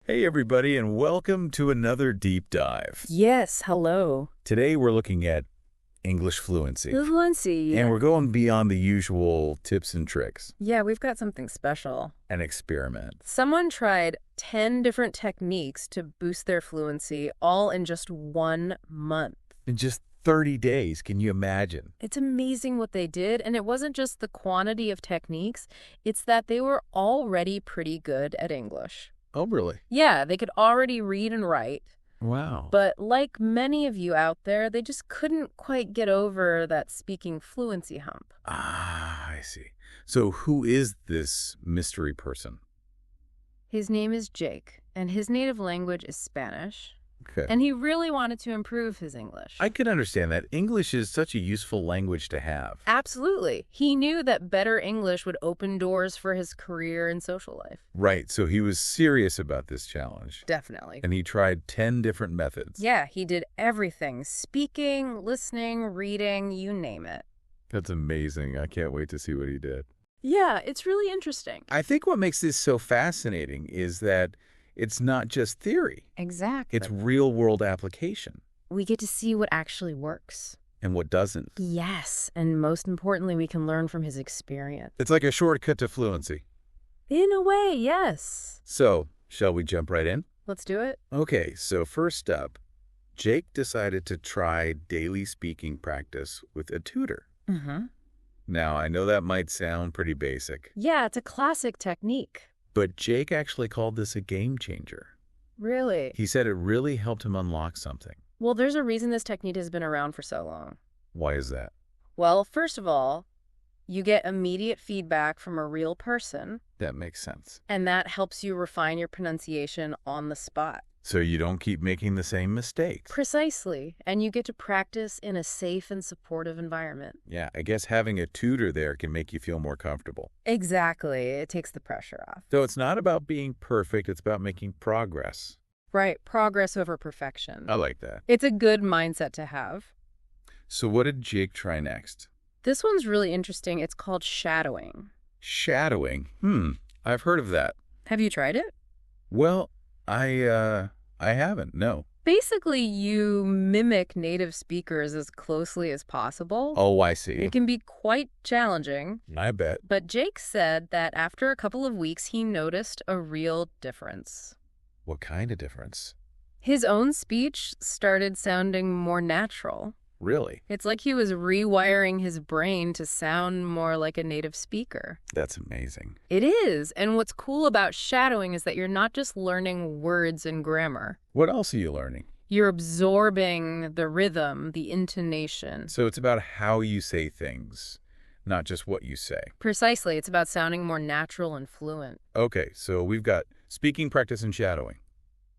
Hey everybody, and welcome to another deep dive. Yes, hello. Today we're looking at English fluency. Fluency. And we're going beyond the usual tips and tricks. Yeah, we've got something special. An experiment. Someone tried 10 different techniques to boost their fluency, all in just 1 month. In just 30 days, can you imagine? It's amazing what they did, and it wasn't just the quantity of techniques, it's that they were already pretty good at English. Oh, really? Yeah, they could already read and write. Wow. But like many of you out there, they just couldn't quite get over that speaking fluency hump. Ah, I see. So who is this mystery person? His name is Jake, and his native language is Spanish. Okay. And he really wanted to improve his English. I can understand that. English is such a useful language to have. Absolutely. He knew that better English would open doors for his career and social life. Right, so he was serious about this challenge. Definitely. And he tried 10 different methods. Yeah, he did everything. Speaking, listening, reading, you name it. That's amazing. I can't wait to see what he did. Yeah, it's really interesting. I think what makes this so fascinating is that it's not just theory. Exactly. It's real-world application. We get to see what actually works. And what doesn't. Yes, and most importantly, we can learn from his experience. It's like a shortcut to fluency. In a way, yes. So, shall we jump right in? Let's do it. Okay, so first up, Jake decided to try daily speaking practice with a tutor. Mm-hmm. Now, I know that might sound pretty basic, Yeah, it's a classic technique. but Jake actually called this a game changer. Really? He said it really helped him unlock something. Well, there's a reason this technique has been around for so long. Why is that? Well, first of all, you get immediate feedback from a real person, That makes sense. and that helps you refine your pronunciation on the spot. So you don't keep making the same mistakes. Precisely, and you get to practice in a safe and supportive environment. Yeah, I guess having a tutor there can make you feel more comfortable. Exactly, it takes the pressure off. So it's not about being perfect, it's about making progress. Right, progress over perfection. I like that. It's a good mindset to have. So what did Jake try next? This one's really interesting. It's called shadowing. Shadowing. I've heard of that. Have you tried it? Well, I haven't, no. Basically, you mimic native speakers as closely as possible. Oh, I see. It can be quite challenging, I bet. but Jake said that after a couple of weeks, he noticed a real difference. What kind of difference? His own speech started sounding more natural. Really? It's like he was rewiring his brain to sound more like a native speaker. That's amazing. It is, and what's cool about shadowing is that you're not just learning words and grammar. What else are you learning? You're absorbing the rhythm, the intonation. So it's about how you say things, not just what you say. Precisely, it's about sounding more natural and fluent. Okay, so we've got speaking practice and shadowing.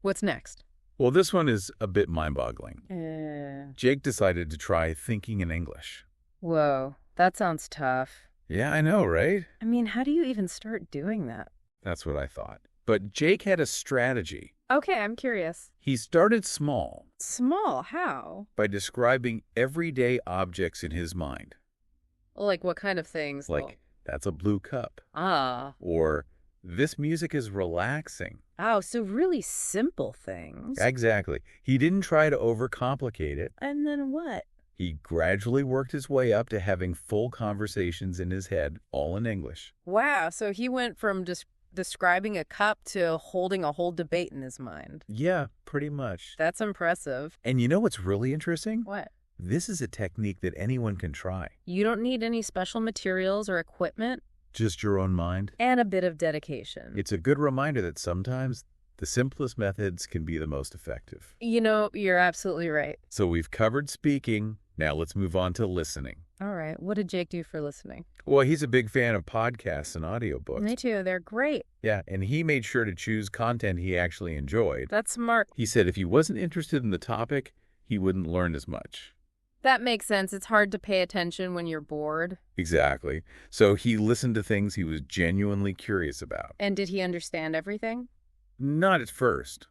What's next? Well, this one is a bit mind-boggling. Jake decided to try thinking in English. Whoa, that sounds tough. Yeah, I know, right? I mean, how do you even start doing that? That's what I thought. But Jake had a strategy. Okay, I'm curious. He started small Small, how? by describing everyday objects in his mind. Like what kind of things? Like, that's a blue cup. Ah. Or, this music is relaxing. Oh, so really simple things. Exactly. He didn't try to overcomplicate it. And then what? He gradually worked his way up to having full conversations in his head, all in English. Wow, so he went from just describing a cup to holding a whole debate in his mind. Yeah, pretty much. That's impressive. And you know what's really interesting? What? This is a technique that anyone can try. You don't need any special materials or equipment. Just your own mind. And a bit of dedication. It's a good reminder that sometimes the simplest methods can be the most effective. You know, you're absolutely right. So we've covered speaking. Now let's move on to listening. All right. What did Jake do for listening? Well, he's a big fan of podcasts and audiobooks. Me too. They're great. Yeah, and he made sure to choose content he actually enjoyed. That's smart. He said if he wasn't interested in the topic, he wouldn't learn as much. That makes sense. It's hard to pay attention when you're bored. Exactly. So he listened to things he was genuinely curious about. And did he understand everything? Not at first,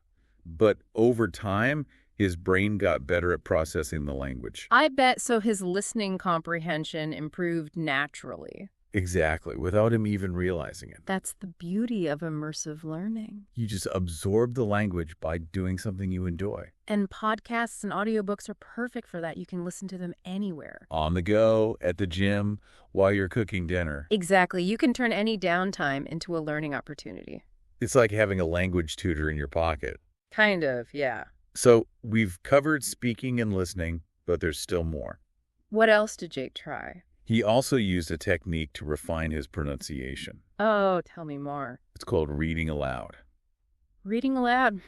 but over time, his brain got better at processing the language. I bet so his listening comprehension improved naturally. Exactly, without him even realizing it. That's the beauty of immersive learning. You just absorb the language by doing something you enjoy. And podcasts and audiobooks are perfect for that. You can listen to them anywhere. On the go, at the gym, while you're cooking dinner. Exactly. You can turn any downtime into a learning opportunity. It's like having a language tutor in your pocket. Kind of, yeah. So we've covered speaking and listening, but there's still more. What else did Jake try? He also used a technique to refine his pronunciation. Oh, tell me more. It's called reading aloud. Reading aloud?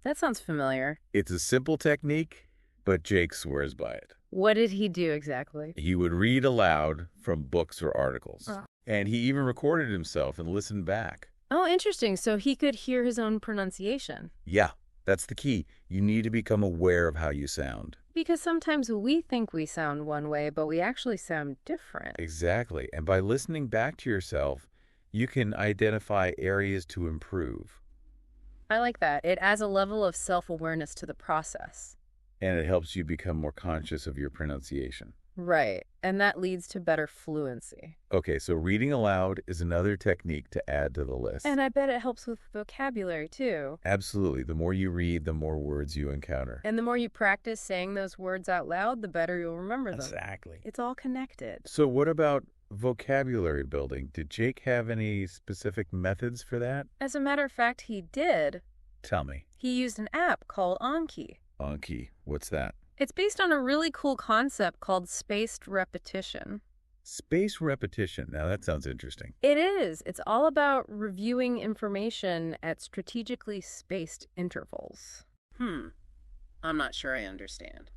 That sounds familiar. It's a simple technique, but Jake swears by it. What did he do exactly? He would read aloud from books or articles. Oh. And he even recorded himself and listened back. Oh, interesting. So he could hear his own pronunciation. Yeah, that's the key. You need to become aware of how you sound. Because sometimes we think we sound one way, but we actually sound different. Exactly. And by listening back to yourself, you can identify areas to improve. I like that. It adds a level of self-awareness to the process. And it helps you become more conscious of your pronunciation. Right. And that leads to better fluency. Okay, so reading aloud is another technique to add to the list. And I bet it helps with vocabulary, too. Absolutely. The more you read, the more words you encounter. And the more you practice saying those words out loud, the better you'll remember them. Exactly. It's all connected. So what about vocabulary building? Did Jake have any specific methods for that? As a matter of fact, he did. Tell me. He used an app called Anki. Anki, what's that? It's based on a really cool concept called spaced repetition. Space repetition. Now that sounds interesting. It is. It's all about reviewing information at strategically spaced intervals. I'm not sure I understand.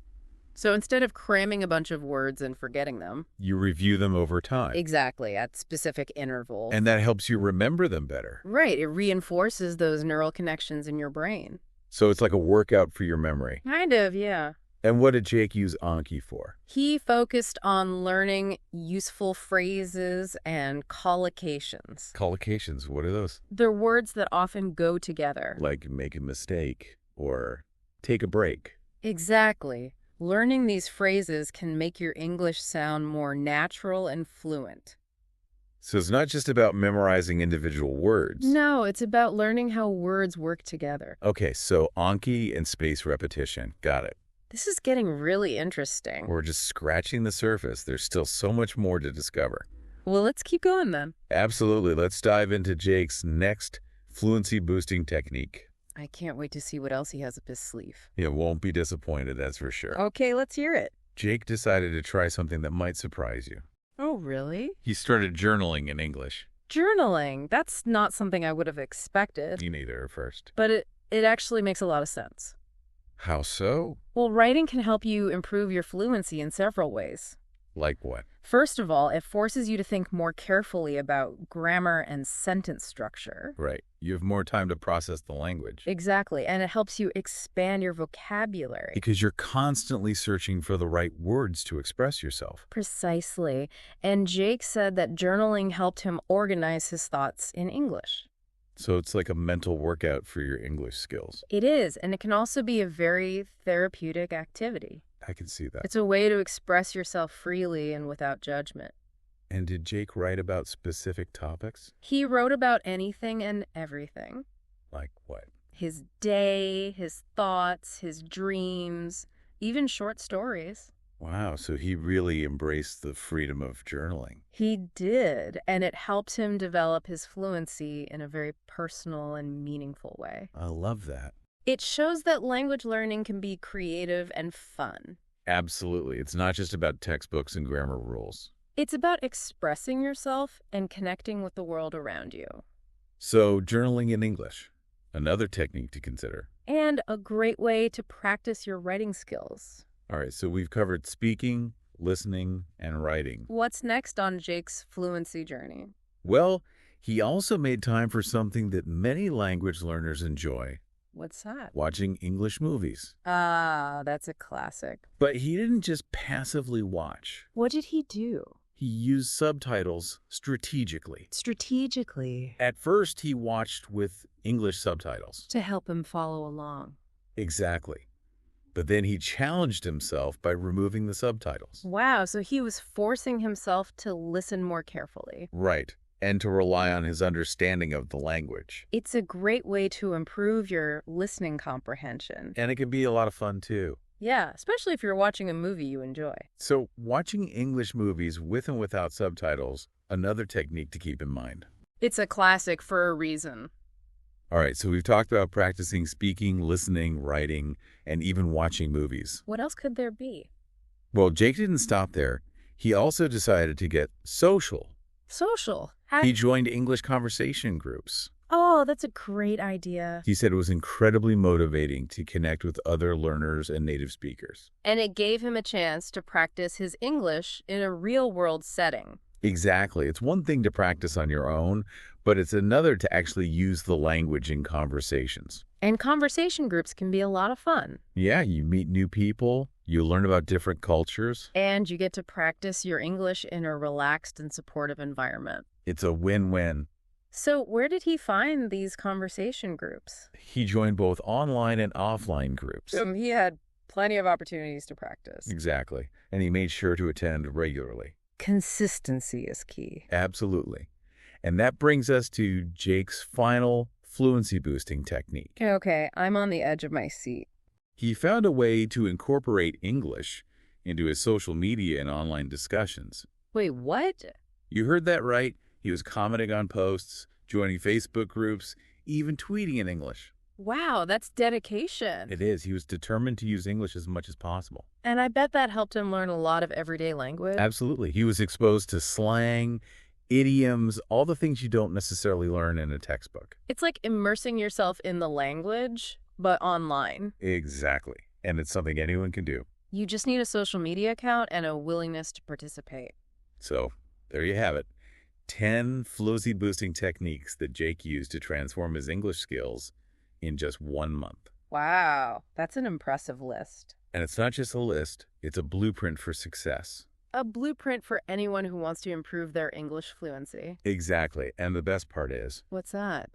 So instead of cramming a bunch of words and forgetting them. You review them over time. Exactly, at specific intervals. And that helps you remember them better. Right, it reinforces those neural connections in your brain. So it's like a workout for your memory. Kind of, yeah. And what did Jake use Anki for? He focused on learning useful phrases and collocations. Collocations, what are those? They're words that often go together. Like make a mistake or take a break. Exactly. Learning these phrases can make your English sound more natural and fluent. So it's not just about memorizing individual words. No, it's about learning how words work together. Okay, so Anki and space repetition. Got it. This is getting really interesting. We're just scratching the surface. There's still so much more to discover. Well, let's keep going then. Absolutely. Let's dive into Jake's next fluency boosting technique. I can't wait to see what else he has up his sleeve. You won't be disappointed, that's for sure. Okay, let's hear it. Jake decided to try something that might surprise you. Oh, really? He started journaling in English. Journaling. That's not something I would have expected. Me neither at first. But it actually makes a lot of sense. How so? Well, writing can help you improve your fluency in several ways. Like what? First of all, it forces you to think more carefully about grammar and sentence structure. Right. You have more time to process the language. Exactly, and it helps you expand your vocabulary. Because you're constantly searching for the right words to express yourself. Precisely. And Jake said that journaling helped him organize his thoughts in English. So it's like a mental workout for your English skills. It is, and it can also be a very therapeutic activity. I can see that. It's a way to express yourself freely and without judgment. And did Jake write about specific topics? He wrote about anything and everything. Like what? His day, his thoughts, his dreams, even short stories. Wow, so he really embraced the freedom of journaling. He did, and it helped him develop his fluency in a very personal and meaningful way. I love that. It shows that language learning can be creative and fun. Absolutely. It's not just about textbooks and grammar rules. It's about expressing yourself and connecting with the world around you. So, journaling in English, another technique to consider. And a great way to practice your writing skills. All right, so we've covered speaking, listening, and writing. What's next on Jake's fluency journey? Well, he also made time for something that many language learners enjoy. What's that? Watching English movies. Ah, that's a classic. But he didn't just passively watch. What did he do? He used subtitles strategically. Strategically. At first, he watched with English subtitles. To help him follow along. Exactly. But then he challenged himself by removing the subtitles. Wow, so he was forcing himself to listen more carefully. Right. And to rely on his understanding of the language. It's a great way to improve your listening comprehension. And it can be a lot of fun, too. Yeah, especially if you're watching a movie you enjoy. So, watching English movies with and without subtitles, another technique to keep in mind. It's a classic for a reason. All right, so we've talked about practicing speaking, listening, writing, and even watching movies. What else could there be? Well, Jake didn't stop there. He also decided to get social. Social. He joined English conversation groups. Oh, that's a great idea. He said it was incredibly motivating to connect with other learners and native speakers. And it gave him a chance to practice his English in a real-world setting. Exactly. It's one thing to practice on your own, but it's another to actually use the language in conversations. And conversation groups can be a lot of fun. Yeah, you meet new people, you learn about different cultures. And you get to practice your English in a relaxed and supportive environment. It's a win-win. So where did he find these conversation groups? He joined both online and offline groups. He had plenty of opportunities to practice. Exactly. And he made sure to attend regularly. Consistency is key. Absolutely. And that brings us to Jake's final fluency boosting technique. Okay, I'm on the edge of my seat. He found a way to incorporate English into his social media and online discussions. Wait, what? You heard that right. He was commenting on posts, joining Facebook groups, even tweeting in English. Wow, that's dedication. It is. He was determined to use English as much as possible. And I bet that helped him learn a lot of everyday language. Absolutely. He was exposed to slang, idioms, all the things you don't necessarily learn in a textbook. It's like immersing yourself in the language, but online. Exactly. And it's something anyone can do. You just need a social media account and a willingness to participate. So, there you have it. 10 fluency boosting techniques that Jake used to transform his English skills in just 1 month. Wow, that's an impressive list. And it's not just a list, it's a blueprint for success. A blueprint for anyone who wants to improve their English fluency. Exactly. And the best part is, What's that?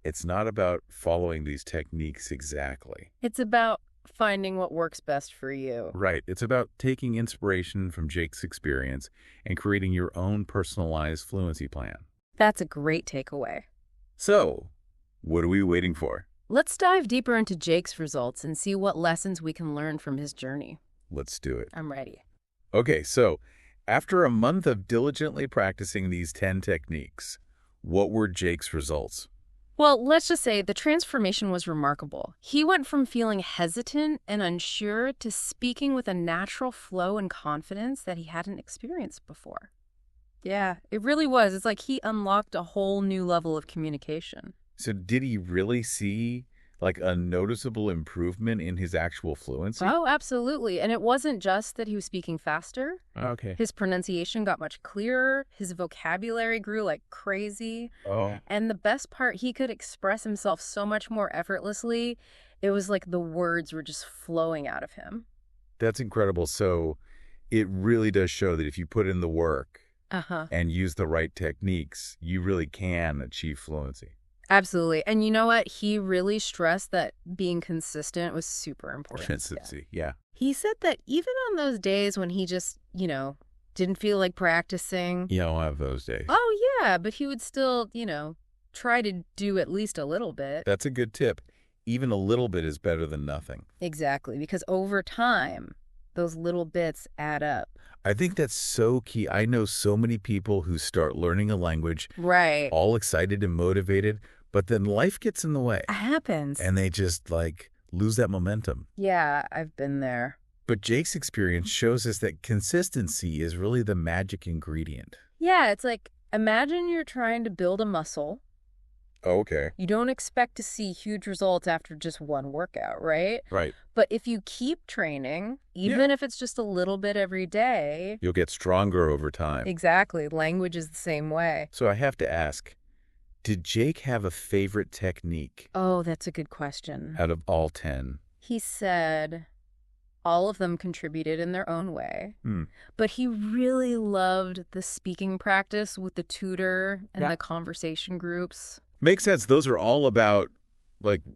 it's not about following these techniques exactly. It's about finding what works best for you. Right. It's about taking inspiration from Jake's experience and creating your own personalized fluency plan. That's a great takeaway. So, what are we waiting for? Let's dive deeper into Jake's results and see what lessons we can learn from his journey. Let's do it. I'm ready. Okay, so after a month of diligently practicing these 10 techniques, what were Jake's results? Well, let's just say the transformation was remarkable. He went from feeling hesitant and unsure to speaking with a natural flow and confidence that he hadn't experienced before. Yeah, it really was. It's like he unlocked a whole new level of communication. So did he really see like a noticeable improvement in his actual fluency? Oh, absolutely. And it wasn't just that he was speaking faster. Okay. His pronunciation got much clearer. His vocabulary grew like crazy. Oh. And the best part, he could express himself so much more effortlessly. It was like the words were just flowing out of him. That's incredible. So it really does show that if you put in the work and use the right techniques, you really can achieve fluency. Absolutely. And you know what? He really stressed that being consistent was super important. Consistency, yeah. He said that even on those days when he just, didn't feel like practicing. Yeah, I'll have those days. Oh, yeah, but he would still, try to do at least a little bit. That's a good tip. Even a little bit is better than nothing. Exactly, because over time, those little bits add up. I think that's so key. I know so many people who start learning a language, Right. all excited and motivated, but then life gets in the way. It happens. And they just lose that momentum. Yeah, I've been there. But Jake's experience shows us that consistency is really the magic ingredient. Yeah, it's like, imagine you're trying to build a muscle. Okay. You don't expect to see huge results after just one workout, right? Right. But if you keep training, even if it's just a little bit every day. You'll get stronger over time. Exactly. Language is the same way. So I have to ask, did Jake have a favorite technique Oh, that's a good question. out of all 10? He said all of them contributed in their own way. But he really loved the speaking practice with the tutor and the conversation groups. Makes sense. Those are all about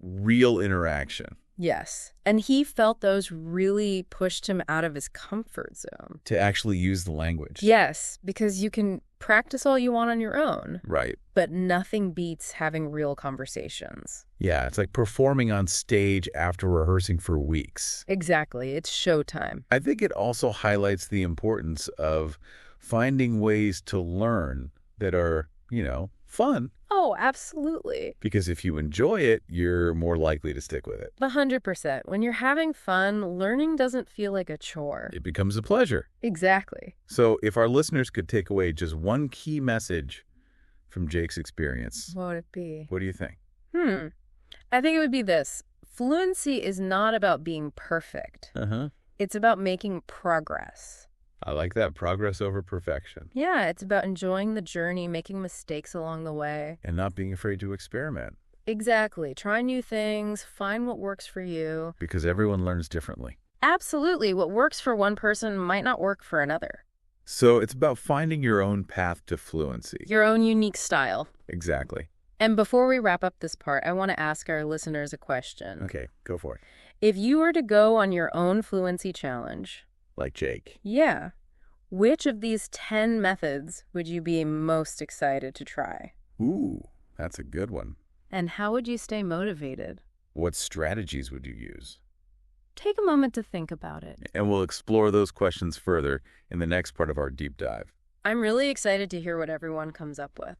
real interaction. Yes. And he felt those really pushed him out of his comfort zone. To actually use the language. Yes, because you can practice all you want on your own. Right. But nothing beats having real conversations. Yeah, it's like performing on stage after rehearsing for weeks. Exactly. It's showtime. I think it also highlights the importance of finding ways to learn that are, fun. Oh, absolutely. Because if you enjoy it, you're more likely to stick with it. 100%. When you're having fun, learning doesn't feel like a chore. It becomes a pleasure. Exactly. So if our listeners could take away just one key message from Jake's experience, What would it be? what do you think? I think it would be this. Fluency is not about being perfect. It's about making progress. I like that. Progress over perfection. Yeah, it's about enjoying the journey, making mistakes along the way. And not being afraid to experiment. Exactly. Try new things, find what works for you. Because everyone learns differently. Absolutely. What works for one person might not work for another. So it's about finding your own path to fluency. Your own unique style. Exactly. And before we wrap up this part, I want to ask our listeners a question. Okay, go for it. If you were to go on your own fluency challenge... Like Jake. Yeah. Which of these 10 methods would you be most excited to try? Ooh, that's a good one. And how would you stay motivated? What strategies would you use? Take a moment to think about it. And we'll explore those questions further in the next part of our deep dive. I'm really excited to hear what everyone comes up with.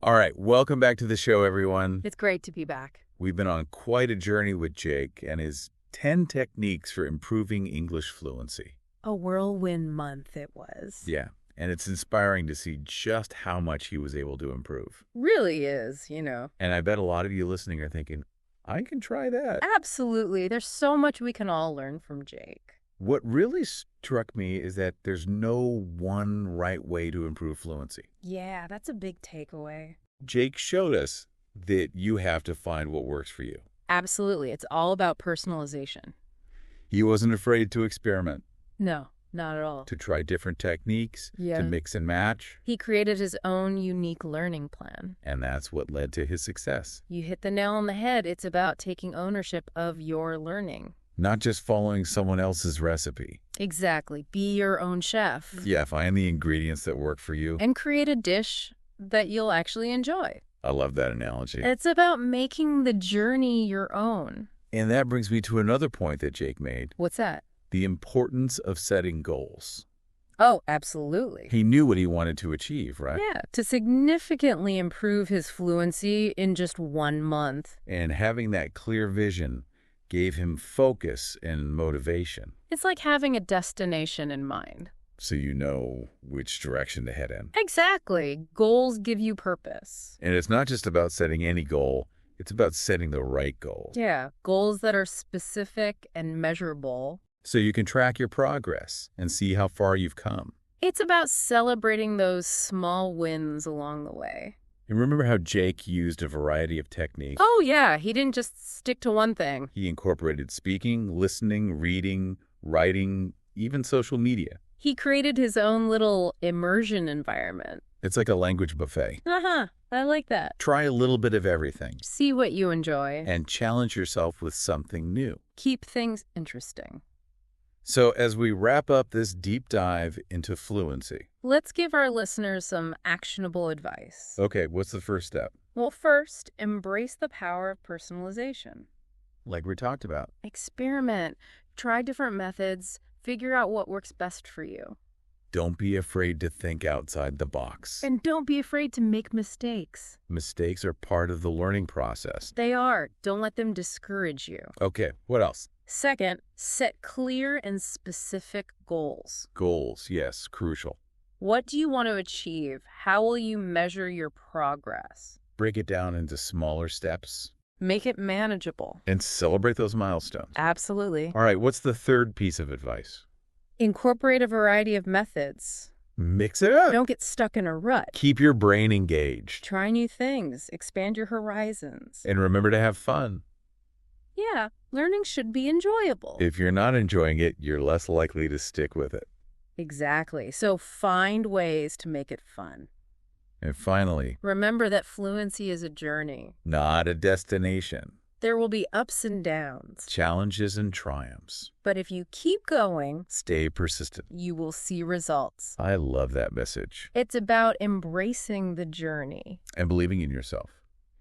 All right, welcome back to the show, everyone. It's great to be back. We've been on quite a journey with Jake and his 10 techniques for improving English fluency. A whirlwind month it was. Yeah, and it's inspiring to see just how much he was able to improve. Really is, And I bet a lot of you listening are thinking, I can try that. Absolutely. There's so much we can all learn from Jake. What really struck me is that there's no one right way to improve fluency. Yeah, that's a big takeaway. Jake showed us that you have to find what works for you. Absolutely. It's all about personalization. He wasn't afraid to experiment. No, not at all. To try different techniques, Yeah. to mix and match. He created his own unique learning plan. And that's what led to his success. You hit the nail on the head. It's about taking ownership of your learning. Not just following someone else's recipe. Exactly. Be your own chef. Yeah, find the ingredients that work for you. And create a dish that you'll actually enjoy. I love that analogy. It's about making the journey your own. And that brings me to another point that Jake made. What's that? The importance of setting goals. Oh, absolutely. He knew what he wanted to achieve, right? Yeah, to significantly improve his fluency in just 1 month. And having that clear vision gave him focus and motivation. It's like having a destination in mind. So you know which direction to head in. Exactly. Goals give you purpose. And it's not just about setting any goal. It's about setting the right goal. Yeah, goals that are specific and measurable. So you can track your progress and see how far you've come. It's about celebrating those small wins along the way. And remember how Jake used a variety of techniques? Oh, yeah. He didn't just stick to one thing. He incorporated speaking, listening, reading, writing, even social media. He created his own little immersion environment. It's like a language buffet. I like that. Try a little bit of everything. See what you enjoy. And challenge yourself with something new. Keep things interesting. So as we wrap up this deep dive into fluency. Let's give our listeners some actionable advice. Okay, what's the first step? Well, first, embrace the power of personalization. Like we talked about. Experiment. Try different methods. Figure out what works best for you. Don't be afraid to think outside the box. And don't be afraid to make mistakes. Mistakes are part of the learning process. They are. Don't let them discourage you. Okay, what else? Second, set clear and specific goals. Goals, yes, crucial. What do you want to achieve? How will you measure your progress? Break it down into smaller steps. Make it manageable. And celebrate those milestones. Absolutely. All right, what's the third piece of advice? Incorporate a variety of methods. Mix it up. Don't get stuck in a rut. Keep your brain engaged. Try new things. Expand your horizons. And remember to have fun. Yeah, learning should be enjoyable. If you're not enjoying it, you're less likely to stick with it. Exactly. So find ways to make it fun. And finally, remember that fluency is a journey. Not a destination. There will be ups and downs. Challenges and triumphs. But if you keep going, stay persistent, you will see results. I love that message. It's about embracing the journey. And believing in yourself.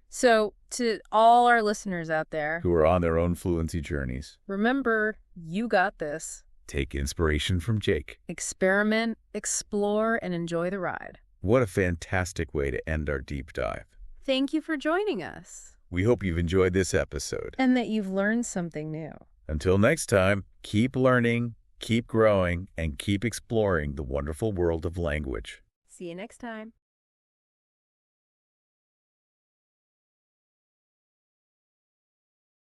So, to all our listeners out there who are on their own fluency journeys, remember, you got this. Take inspiration from Jake. Experiment, explore, and enjoy the ride. What a fantastic way to end our deep dive. Thank you for joining us. We hope you've enjoyed this episode. And that you've learned something new. Until next time, keep learning, keep growing, and keep exploring the wonderful world of language. See you next time.